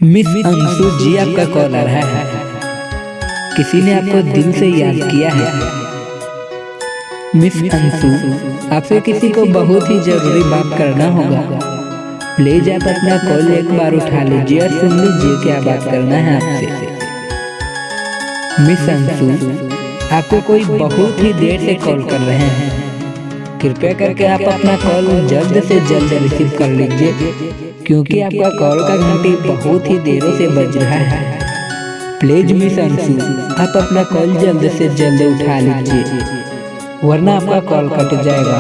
Miss Anshu जी, आपका call आ रहा है। किसी ने आपको दिल से याद किया है। मिस अंशु, आपसे किसी को बहुत ही जरूरी बात करना होगा। प्लीज आप अपना कॉल एक बार उठा लीजिए और सुन लीजिए क्या बात करना है आपसे। मिस अंशु, आपको कोई बहुत ही देर से कॉल कर रहे हैं। कृपया करके आप अपना कॉल जल्द से जल्द रिसीव कर लीजिए, क्योंकि आपका कॉल का घंटी बहुत ही देरों से बज रहा है। प्लीज मिस अंशु, आप अपना कॉल जल्द से जल्द उठा लीजिए, वरना आपका कॉल कट जाएगा।